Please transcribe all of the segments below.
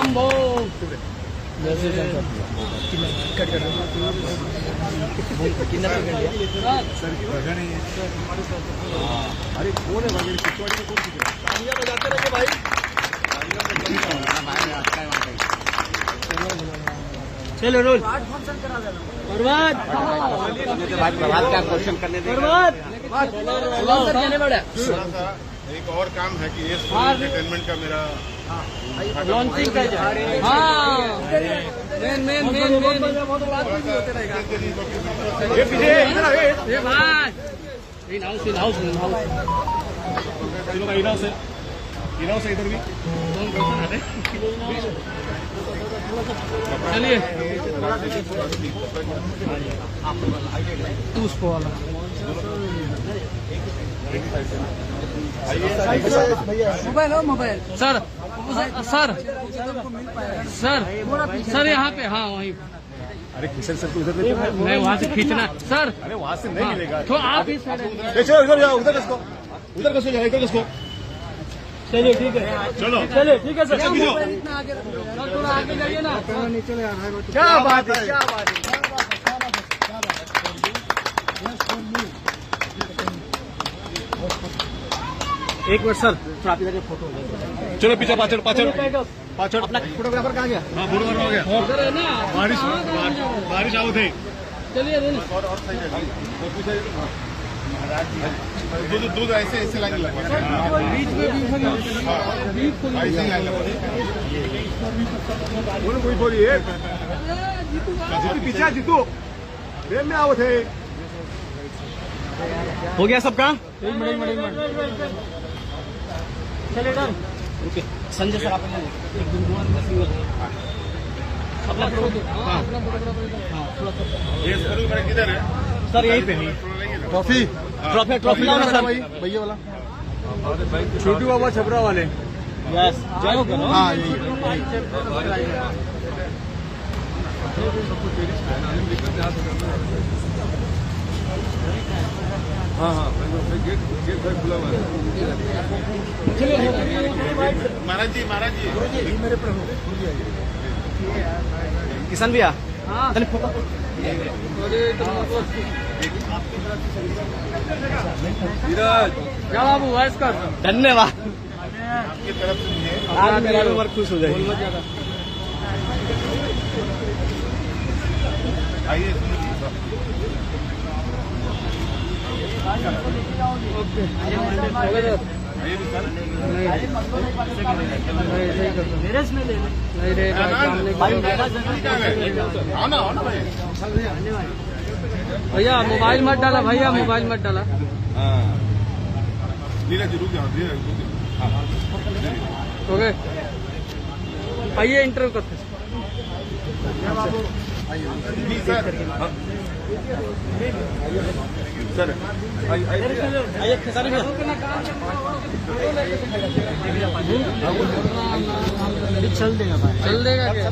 शंभो अरे कौन है भाई पिछवाड़ी में कौन सी बजाते रहे भाई चलो रोल प्रभात का क्वेश्चन करने एक और काम है कि ये एंटरटेनमेंट का मेरा लॉन्चिंग का मेन हाउस इनाव से इधर भी चलिए उसको वाला मोबाइल हो mobile sir sir sir sir यहाँ पे हाँ वहीं अरे किशन सर को उधर मैं वहाँ से खींचना सर अरे वहाँ से नहीं मिलेगा तो आप इस चलो इधर जाओ उधर किसको जाए इधर किसको चलिए ठीक है चलो चलिए ठीक है सर इतना थोड़ा आगे जाइए ना क्या बात है क्या बात है एक मिनट सर आप इधर फोटो चलो पीछे पाचड़ अपना फोटोग्राफर कहाँ गया हाँ फोटोग्राफर हो गया उधर है ना बारिश आओ थे चलिए दूध ऐसे लाइन लगा बीच में ऐसे लाइन लगा कोई बोलिए पीछे जीतू ट्रेन में आओ थे हो गया सबका एक मिनट चलिए डन ओके संजय सर आप एक दिन अपना किधर है सर यहीं पे ट्रॉफी ट्रॉफी लाओ ना सर भैया वाला छोटू बाबा छपरा वाले यस जाओ हाँ हाँ गेट खुला हुआ है महाराज जी मेरे प्रभु किशन भैया हाँ फोटो क्या बाबू वॉइस कर धन्यवाद आपकी तरफ से ये आज मेरा उम्र खुश हो जाएगी आइए ओके मेरेज में ले नहीं रे भैया मोबाइल मत डाला नीरज रुक जाओ ओके आइए इंटरव्यू करते सर आइए सर चल देगा क्या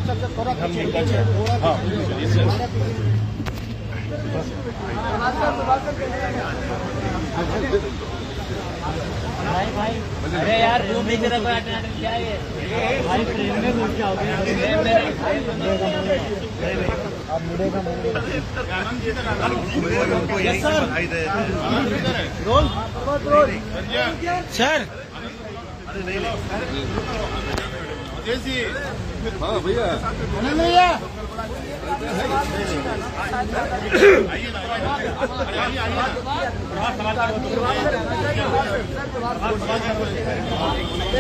भाई अरे यार वो भी तेरा क्या है भाई प्रेम में घुस जाओगे आप मुड़ेगा रोल सर हाँ भैया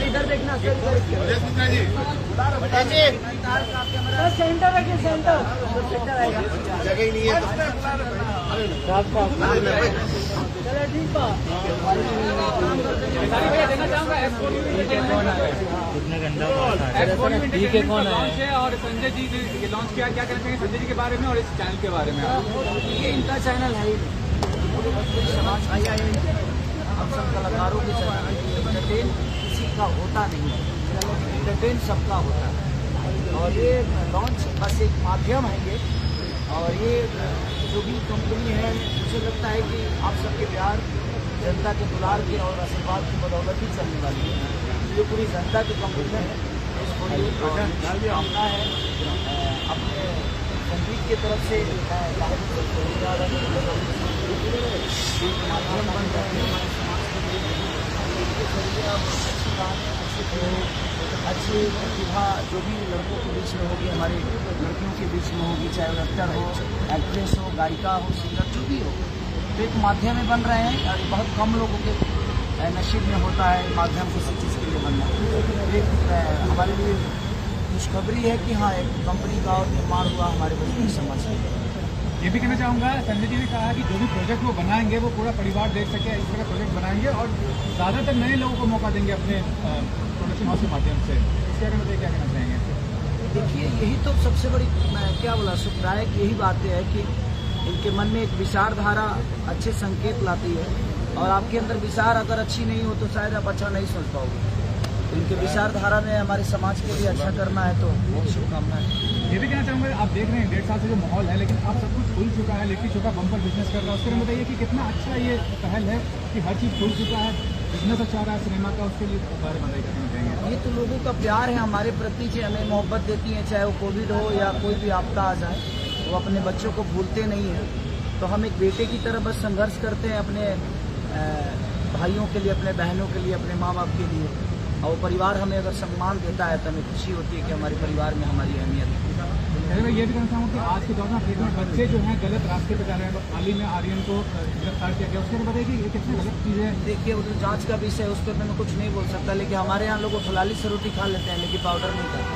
इधर देखना सेंटर रखिए सेंटर जगह ही नहीं है चलो ठीक बा देखना चाहूंगा ठीक है कौन है और संजय जी लॉन्च किया क्या कहना चाहेंगे संजय जी के बारे में और इस चैनल के बारे में ये इनका चैनल है ही समाज हम सब कलाकारों के चैनल एंटरटेन किसी का होता नहीं है एंटरटेन सबका होता है और ये लॉन्च बस एक माध्यम है ये और ये जो भी कंपनी है मुझे लगता है कि आप सबके प्यार जनता के दुलार के और आशीर्वाद की बदौलत ही चलने वाली है ये पूरी जनता की कंपनी है कामना है अपने संगीत की तरफ से माध्यम बन रहे हैं अच्छी प्रतिभा जो भी लड़कों के बीच में होगी, हमारे लड़कियों के बीच में होगी, चाहे वो एक्टर हो, एक्ट्रेस हो, गायिका हो, सिंगर जो भी हो, तो एक माध्यम में बन रहे हैं। और बहुत कम लोगों के नसीब में होता है माध्यम किसी चीज़ के लिए बनना। एक हमारे लिए खुशखबरी है कि हाँ, एक कंपनी का और निर्माण हुआ हमारे भोजपुरी समाज में। ये भी कहना चाहूँगा, संजय जी ने कहा कि जो भी प्रोजेक्ट वो बनाएंगे वो पूरा परिवार देख सके, इस तरह प्रोजेक्ट बनाएंगे और ज़्यादातर नए लोगों को मौका देंगे अपने प्रोडक्शन हाउस के माध्यम से। इसके बारे में क्या कहना चाहेंगे? देखिए, यही तो सबसे बड़ी मैं क्या बोला सुखदायक यही बात है कि इनके मन में एक विचारधारा अच्छे संकेत लाती है, और आपके अंदर विचार अगर अच्छी नहीं हो तो शायद आप अच्छा नहीं सोच पाओगे। इनके विचारधारा ने हमारे समाज के लिए अच्छा करना है, तो बहुत शुभकामनाएं। ये भी कहना चाहूँगा, आप देख रहे हैं 1.5 साल से जो माहौल है, लेकिन अब सब कुछ खुल चुका है, लिट्टी चोखा बम्पर बिजनेस कर रहा है। उसके लिए बताइए कि कितना अच्छा ये पहल है कि हर चीज़ खुल चुका है, बिजनेस अच्छा रहा है सिनेमा का, उसके लिए बारे में बताइए कहना चाहेंगे? ये तो लोगों का प्यार है हमारे प्रति, जो हमें मोहब्बत देती है, चाहे वो कोविड हो या कोई भी आपदा आ जाए, वो अपने बच्चों को भूलते नहीं हैं। तो हम एक बेटे की तरह बस संघर्ष करते हैं अपने भाइयों के लिए, अपने बहनों के लिए, अपने माँ बाप के लिए, और वो परिवार हमें अगर सम्मान देता है तो हमें खुशी होती है कि हमारे परिवार में हमारी अहमियत है। मैं ये भी कहना चाहूँ कि आज के दौर में देखने बच्चे जो हैं गलत रास्ते पर जा रहे हैं। हाल ही में आर्यन को गिरफ्तार किया गया, उसके लिए बताइए कि ये कितनी गलत चीज़ है। देखिए, वो तो जाँच का विषय है, उस पर मैं कुछ नहीं बोल सकता, लेकिन हमारे यहाँ लोग फलाली से रोटी खा लेते हैं, लेकिन पाउडर नहीं खाते।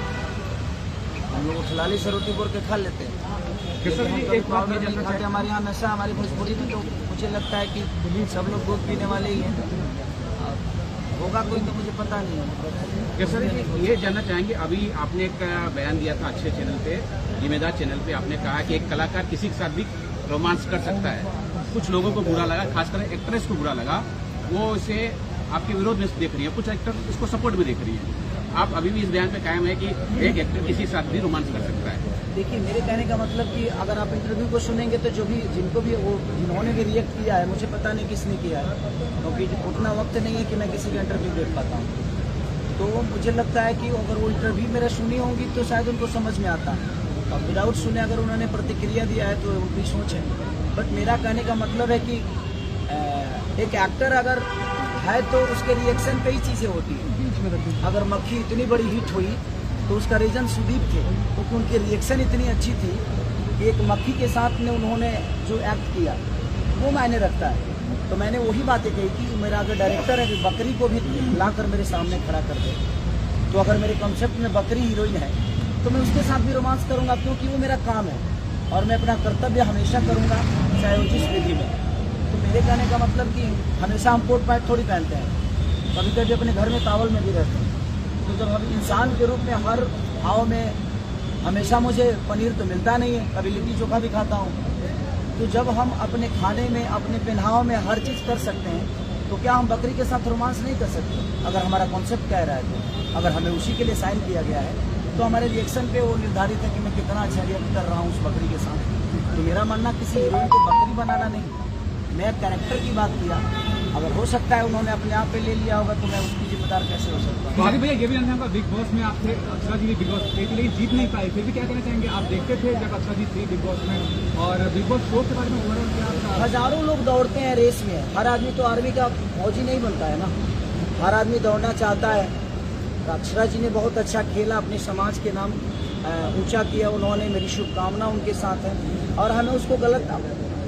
हम लोग फलाली से रोटी बोल के खा लेते हैं, पाउडर नहीं खाते। हमारे यहाँ नशा, हमारी भोजपुरी में तो मुझे लगता है कि सब लोग दूध पीने वाले ही हैं, होगा कोई तो मुझे पता नहीं है। सर, ये जानना चाहेंगे, अभी आपने एक बयान दिया था अच्छे चैनल पे, जिम्मेदार चैनल पे, आपने कहा कि एक कलाकार किसी के साथ भी रोमांस कर सकता है। कुछ लोगों को बुरा लगा, खासकर एक्ट्रेस को बुरा लगा, वो इसे आपके विरोध में देख रही है, कुछ एक्टर इसको सपोर्ट में देख रही है। आप अभी भी इस बयान पे कायम है कि एक एक्टर किसी के साथ भी रोमांस कर सकता है? देखिए, मेरे कहने का मतलब कि अगर आप इंटरव्यू को सुनेंगे तो जो भी जिनको भी वो जिन्होंने भी रिएक्ट किया है, मुझे पता नहीं किसने किया है, क्योंकि उतना वक्त नहीं है कि मैं किसी का इंटरव्यू देख पाता हूँ। तो मुझे लगता है कि अगर वो इंटरव्यू मेरा सुनी होंगी तो शायद उनको समझ में आता है, और विदाउट सुने अगर उन्होंने प्रतिक्रिया दिया है तो उनकी सोच है। बट मेरा कहने का मतलब है कि एक एक्टर अगर है तो उसके रिएक्शन पे ही चीज़ें होती हैं। अगर मक्खी इतनी बड़ी हिट हुई तो उसका रीज़न सुदीप थे, क्योंकि उनकी रिएक्शन इतनी अच्छी थी कि एक मक्खी के साथ में उन्होंने जो एक्ट किया वो मायने रखता है। तो मैंने वही बातें कही कि मेरा अगर डायरेक्टर है, बकरी को भी लाकर मेरे सामने खड़ा कर दे, तो अगर मेरे कॉन्सेप्ट में बकरी हीरोइन है तो मैं उसके साथ भी रोमांस करूँगा, क्योंकि वो मेरा काम है और मैं अपना कर्तव्य हमेशा करूँगा, चाहे वो जिस विधि में। तो मेरे कहने का मतलब कि हमेशा हम कोट पैंट थोड़ी पहनते हैं, कभी कभी अपने घर में टावल में भी रहते हैं। तो जब हम इंसान के रूप में हर भाव में हमेशा मुझे पनीर तो मिलता नहीं है, कभी लिट्टी चोखा भी खाता हूँ। तो जब हम अपने खाने में, अपने पहनाव में हर चीज़ कर सकते हैं, तो क्या हम बकरी के साथ रोमांस नहीं कर सकते? अगर हमारा कॉन्सेप्ट कह रहा है तो, अगर हमें उसी के लिए साइन किया गया है तो हमारे रिएक्शन पे वो निर्धारित है कि मैं कितना अच्छा रिएक्ट कर रहा हूँ उस बकरी के साथ। तो मेरा मानना किसी हीरोइन को बकरी बनाना नहीं, मैं कैरेक्टर की बात किया। अगर हो सकता है उन्होंने अपने आप पे ले लिया होगा तो मैं उसकी जिम्मेदार कैसे हो सकता हूँ? भैया, ये भी जानना होगा, बिग बॉस में आप थे, अक्षरा जी भी बिग बॉस थे, लेकिन जीत नहीं पाए, फिर भी क्या कहना चाहेंगे? आप देखते थे जब अक्षरा जी थी बिग बॉस में, और बिग बॉस शो के बारे में ओवरऑल क्या आपका? हजारों लोग दौड़ते हैं रेस में, हर आदमी तो आर्मी का फौजी नहीं बनता है ना, हर आदमी दौड़ना चाहता है। तो अक्षरा जी ने बहुत अच्छा खेला, अपने समाज के नाम ऊंचा किया उन्होंने, मेरी शुभकामना उनके साथ है। और हमें उसको गलत,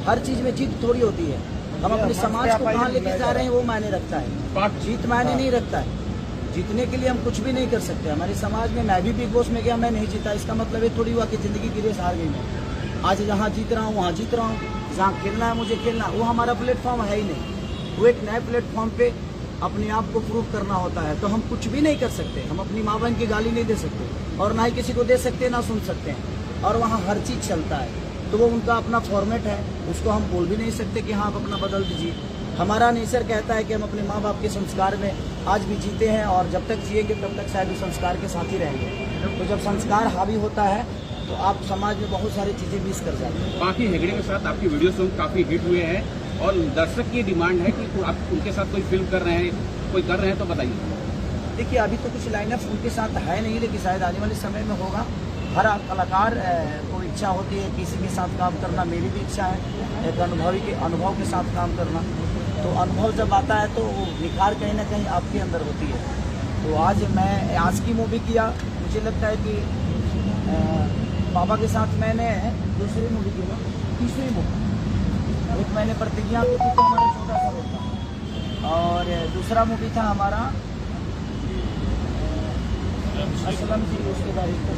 हर चीज़ में जीत थोड़ी होती है, हम अपने समाज को कहाँ लेके जा रहे हैं वो मायने रखता है, जीत मायने नहीं रखता है। जीतने के लिए हम कुछ भी नहीं कर सकते। हमारे समाज में मैं भी बिग बॉस में गया, मैं नहीं जीता, इसका मतलब ये थोड़ी हुआ कि ज़िंदगी की रेस हार गई मैं। आज जहाँ जीत रहा हूँ वहाँ जीत रहा हूँ, जहाँ खेलना है मुझे खेलना, वो हमारा प्लेटफॉर्म है ही नहीं। वो एक नए प्लेटफॉर्म पे अपने आप को प्रूव करना होता है, तो हम कुछ भी नहीं कर सकते। हम अपनी माँ बहन की गाली नहीं दे सकते, और ना ही किसी को दे सकते, ना सुन सकते हैं। और वहाँ हर चीज़ चलता है, तो वो उनका अपना फॉर्मेट है, उसको हम बोल भी नहीं सकते कि हाँ आप अपना बदल दीजिए। हमारा नेचर कहता है कि हम अपने माँ बाप के संस्कार में आज भी जीते हैं, और जब तक जिएंगे तब तक शायद उस संस्कार के साथ ही रहेंगे। तो जब संस्कार हावी होता है तो आप समाज में बहुत सारी चीज़ें मिस कर जाते हैं। बाकी हेगड़े के साथ आपकी वीडियो सॉन्ग काफ़ी हिट हुए हैं, और दर्शक की डिमांड है कि आप उनके साथ कोई फिल्म कर रहे हैं, कोई कर रहे हैं तो बताइए। देखिए अभी तो कुछ लाइनअप उनके साथ है नहीं, लेकिन शायद आने वाले समय में होगा। हर कलाकार को इच्छा होती है किसी के साथ काम करना, मेरी भी इच्छा है एक अनुभव के साथ काम करना। तो अनुभव जब आता है तो निखार कहीं ना कहीं आपके अंदर होती है। तो आज की मूवी किया, मुझे लगता है कि बाबा के साथ मैंने दूसरी मूवी की, तीसरी मूवी, एक मैंने प्रतिज्ञा की थी तो हमारा छोटा सा रोल था, और दूसरा मूवी था हमारा असलम जी उसके डायरेक्टर,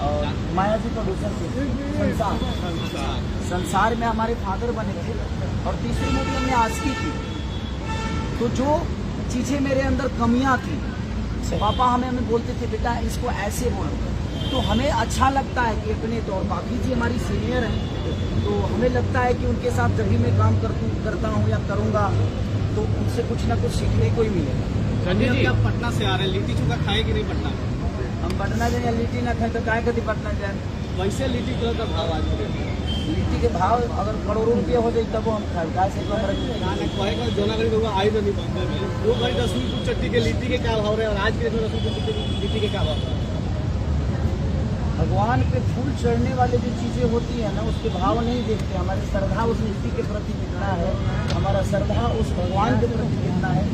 और माया जी प्रोड्यूसर थे, संसार में हमारे फादर बने थे, और तीसरी मूवी हमने आस्की की। तो जो चीज़ें मेरे अंदर कमियां थी, पापा हमें बोलते थे बेटा इसको ऐसे बोलो, तो हमें अच्छा लगता है कि अपने तो, और बाकी जी हमारी सीनियर हैं, तो हमें लगता है कि उनके साथ जब भी मैं काम करता हूँ या करूँगा तो उनसे कुछ ना कुछ सीखने को ही मिलेगा। संजय जी, आप पटना से आ रहे हैं, लिट्टी चोखा खाए कि नहीं पटना? हम पटना जाए, लिट्टी ना खाए तो काय कभी पटना जाए? वैसे लिट्टी चोखा का भाव आज लिट्टी के भाव अगर करोड़ों रुपये हो जाए तब वो हम खाए, गाय से कम जूनागढ़ लोग आई तो नहीं पहुंचे में वो भाई 10वीं फुट चट्टी के लिट्टी के क्या भाव रहे और आज के 10वीं फुट लिट्टी के क्या भाव रहे? भगवान पे फूल चढ़ने वाले जो चीज़ें होती है ना उसके भाव नहीं देखते, हमारी श्रद्धा उस लिट्टी के प्रति कितना है, हमारा श्रद्धा उस भगवान के प्रति कितना है,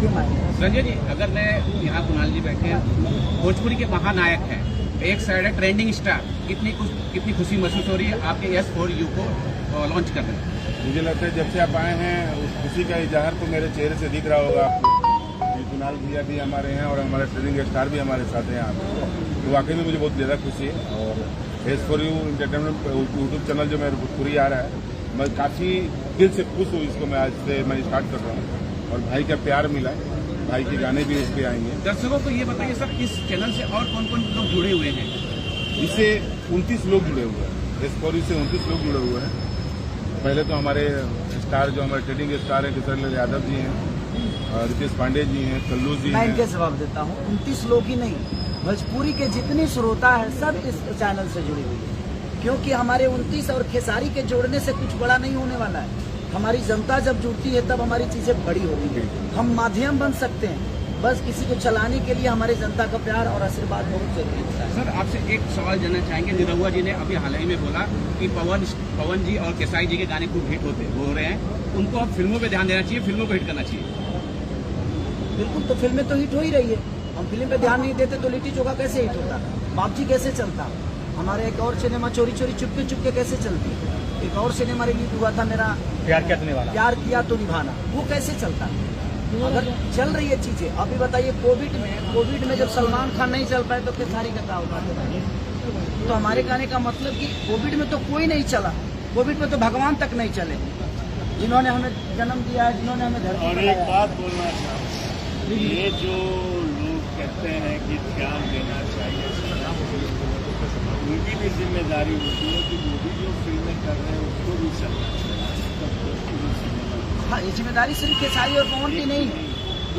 ये मायने। संजय जी, अगर मैं यहाँ कुणाल जी बैठे हैं, भोजपुरी के महानायक हैं, एक साइड है ट्रेंडिंग स्टार, कितनी खुशी महसूस हो रही है आपके S4U को लॉन्च कर रहे हैं? मुझे लगता है जब से आप आए हैं उस खुशी का इजहार तो मेरे चेहरे से दिख रहा होगा आपको। कुणाल भैया भी हमारे हैं और हमारे ट्रेंडिंग स्टार भी हमारे साथ हैं यहाँ पे, तो वाकई में मुझे बहुत ज़्यादा खुशी है। और S4U एंटरटेनमेंट यूट्यूब चैनल जो मेरे भोजपुरी आ रहा है, मैं काफ़ी दिल से खुश हूँ, इसको मैं आज से स्टार्ट कर रहा हूँ, और भाई का प्यार मिला है, भाई के गाने भी इस पे आएंगे। दर्शकों को ये बताइए सर, इस चैनल से और कौन कौन लोग जुड़े हुए हैं? इससे 29 लोग जुड़े हुए हैं, S4U से 29 लोग जुड़े हुए हैं। पहले तो हमारे स्टार जो हमारे ट्रेडिंग स्टार हैं, किशोर यादव जी हैं, रितेश पांडे जी हैं, कल्लू जी मैं हैं। इनके जवाब देता हूँ, 29 लोग ही नहीं, भोजपुरी के जितने श्रोता है सब इस चैनल से जुड़े हुए हैं, क्योंकि हमारे 29 और खेसारी के जोड़ने से कुछ बड़ा नहीं होने वाला है। हमारी जनता जब जुड़ती है तब हमारी चीजें बड़ी होती है, हम माध्यम बन सकते हैं, बस किसी को चलाने के लिए हमारे जनता का प्यार और आशीर्वाद बहुत जरूरी होता है। सर, आपसे एक सवाल जानना चाहेंगे, निरहुआ जी ने अभी हाल ही में बोला कि पवन जी और केसारी जी के गाने खूब हिट हो रहे हैं, उनको अब फिल्मों पे ध्यान देना चाहिए, फिल्मों को हिट करना चाहिए। बिल्कुल, तो फिल्में तो हिट हो ही रही है, हम फिल्म पे ध्यान नहीं देते तो लिट्टी चोखा कैसे हिट होता, बाप जी कैसे चलता, हमारे एक और सिनेमा चोरी चोरी चुपके चुपके कैसे चलती, एक और सिनेमा रिलीज हुआ था मेरा प्यार किया तो निभाना, वो कैसे चलता। अगर चल रही है चीजें, अभी बताइए कोविड में जब सलमान खान नहीं चल पाए तो खेसारी का क्या होगा? तो हमारे कहने का मतलब कि कोविड में तो कोई नहीं चला, कोविड में तो भगवान तक नहीं चले, जिन्होंने हमें जन्म दिया है, जिन्होंने हमें धरती और बनाया। एक बात बोलना चाहूँ, ये जो लोग कहते हैं कि ध्यान देना चाहिए, उनकी भी जिम्मेदारी होती है कि वो भी जो फिल्में कर रहे हैं उसको भी चलना चाहिए। हाँ, ये जिम्मेदारी सिर्फ खेसारी और पवन की नहीं है,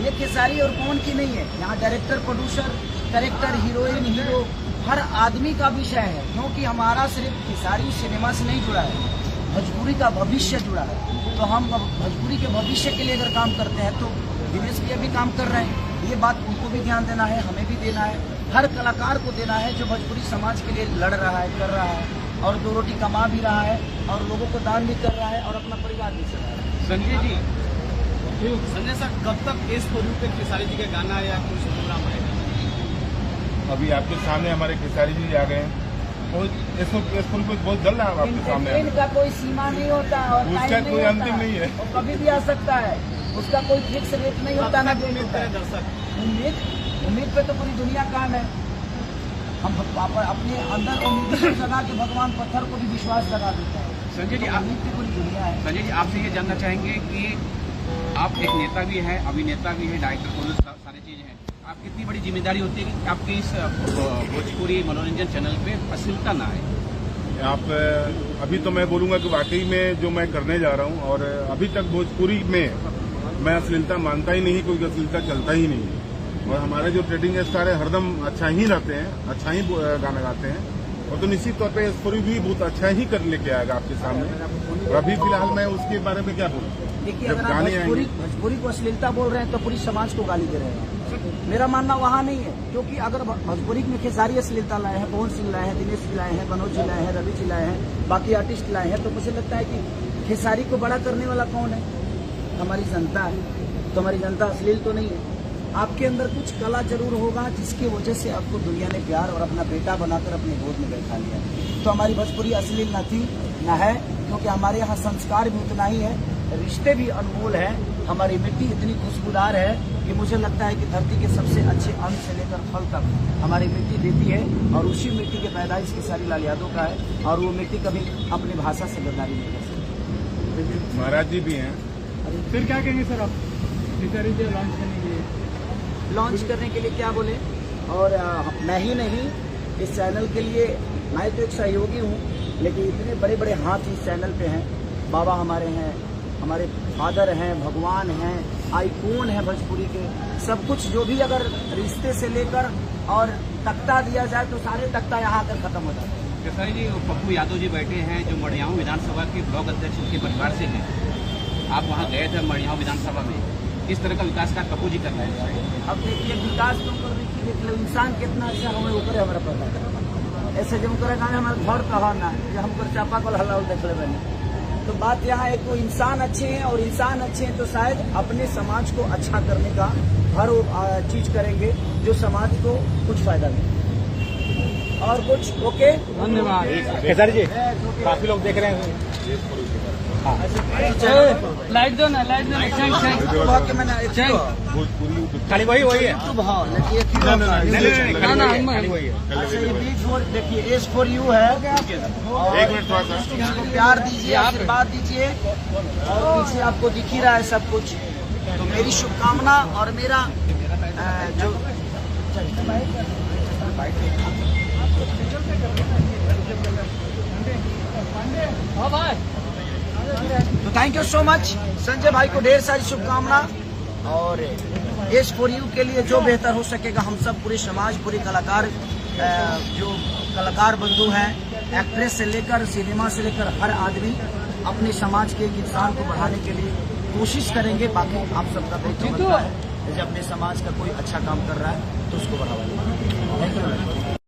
ये खेसारी और पवन की नहीं है, यहाँ director, producer, director, heroine, hero, हर आदमी का विषय है, क्योंकि हमारा सिर्फ खेसारी सिनेमा से नहीं जुड़ा है, भोजपुरी का भविष्य जुड़ा है। तो हम भोजपुरी के भविष्य के लिए अगर काम करते हैं तो दिनेश भैया भी काम कर रहे हैं, ये बात उनको भी ध्यान देना है, हमें भी देना है, हर कलाकार को देना है जो भोजपुरी समाज के लिए लड़ रहा है, कर रहा है, और 2 रोटी कमा भी रहा है, और लोगों को दान भी कर रहा है, और अपना परिवार भी चला रहा है। संजय जी, संजय सर, कब तक S4U पे खेसारी जी का गाना या कुछ प्रोग्राम आएगा? अभी आपके सामने हमारे खेसारी जी आ गए हैं, इसको बहुत जल्द आपके सामने इनका कोई सीमा नहीं होता और उसका टाइम नहीं कोई होता, अंतिम नहीं है, और कभी भी आ सकता है, उसका कोई फिक्स रेट नहीं होता ना। दर्शक उम्मीद पे तो पूरी दुनिया काम है, हम अपने अंदर उम्मीद जगा के भगवान पत्थर को भी विश्वास जगा देता है। संजय जी, आप उम्मीद की पूरी दुनिया है। संजय जी, आपसे ये जानना चाहेंगे कि आप एक नेता भी हैं, अभिनेता भी हैं, डायरेक्टर, प्रोड्यूसर, सारी चीज़ें हैं, आप कितनी बड़ी जिम्मेदारी होती है कि आपके इस भोजपुरी मनोरंजन चैनल पे अश्लीलता ना आए? आप अभी तो मैं बोलूँगा कि वाकई में जो मैं करने जा रहा हूँ, और अभी तक भोजपुरी में मैं अश्लीलता मानता ही नहीं, कोई अश्लीलता चलता ही नहीं, और हमारे जो ट्रेडिंग स्टार है हरदम अच्छा ही रहते हैं, अच्छा ही गाना गाते हैं, और तो निश्चित तौर पे S4U भी बहुत अच्छा ही कर लेके आएगा आपके सामने। और अभी फिलहाल मैं उसके बारे में क्या बोलूँ, देखिए, जब अगर आप गाने आएंगे। भोजपुरी को अश्लीलता बोल रहे हैं तो पूरी समाज को गाली दे रहे हैं। मेरा मानना वहाँ नहीं है, क्योंकि अगर भोजपुरी में खेसारी अश्लीलता लाए हैं, पवन सिंह लाए हैं, दिनेश जी लाए हैं, मनोज जी लाए हैं, रवि जी लाए हैं, बाकी आर्टिस्ट लाए हैं, तो मुझे लगता है कि खेसारी को बड़ा करने वाला कौन है? हमारी जनता है। तो हमारी जनता अश्लील तो नहीं है। आपके अंदर कुछ कला जरूर होगा जिसकी वजह से आपको दुनिया ने प्यार और अपना बेटा बनाकर अपने गोद में बैठा लिया। तो हमारी भोजपुरी अश्लील न थी न है, क्योंकि हमारे यहाँ संस्कार भी उतना ही है, रिश्ते भी अनमोल है, हमारी मिट्टी इतनी खुशबूदार है कि मुझे लगता है कि धरती के सबसे अच्छे अन्न से लेकर फल तक हमारी मिट्टी देती है, और उसी मिट्टी के पैदाइश खेसारी लाल यादव का है, और वो मिट्टी कभी अपनी भाषा से गद्दारी नहीं कर सकती। महाराज जी भी हैं। फिर क्या कहेंगे सर आप खेसारी जी लॉन्च करने के लिए? लॉन्च करने के लिए क्या बोले? और मैं ही नहीं, इस चैनल के लिए मैं तो एक सहयोगी हूँ, लेकिन इतने बड़े बड़े हाथ इस चैनल पे हैं। बाबा हमारे हैं, हमारे फादर हैं, भगवान हैं, आइकॉन है भोजपुरी के। सब कुछ जो भी अगर रिश्ते से लेकर और तख्ता दिया जाए तो सारे तख्ता यहाँ आकर खत्म हो जाते हैं। खेसारी जी, पप्पू यादव जी बैठे हैं जो मड़ियाऊ विधानसभा के ब्लॉक अध्यक्ष उनके परिवार से हैं। आप वहाँ गए थे मड़ियाऊ विधानसभा में, किस तरह का विकास कार्य पप्पू जी कर रहे हैं? अब देखिए, विकास तो ऊपर देख लो, इंसान कितना अच्छा हमें ऊपर है हमारा पता। ऐसे जो करेगा हमारे घर कहा ना जो हमको चापा कल हल्ला देख ले मैंने। तो बात यहाँ है तो इंसान अच्छे हैं, और इंसान अच्छे हैं तो शायद अपने समाज को अच्छा करने का हर चीज करेंगे जो समाज को कुछ फायदा दे। और कुछ ओके, धन्यवाद। खेसारी जी काफी लोग देख रहे हैं। लाइट दो ना, लाइट दो ना। खाली वही है देखिए, एज फॉर यू है। एक मिनट थोड़ा सा इसको प्यार दीजिए, आशीर्वाद दीजिए, और पीछे आपको दिख ही रहा है सब कुछ। तो मेरी शुभकामना और मेरा जो तो thank you so much Sanjay भाई को ढेर सारी शुभकामना, और एज फॉर यू के लिए जो बेहतर हो सकेगा हम सब पूरे समाज, पूरे कलाकार, जो कलाकार बंधु हैं, एक्ट्रेस से लेकर सिनेमा से लेकर हर आदमी अपने समाज के एक इंसान को बढ़ाने के लिए कोशिश करेंगे। बाकी आप सबका बेहतर बनता है, जब अपने समाज का कोई अच्छा काम कर रहा है तो उसको बढ़ावा दें। Thank you.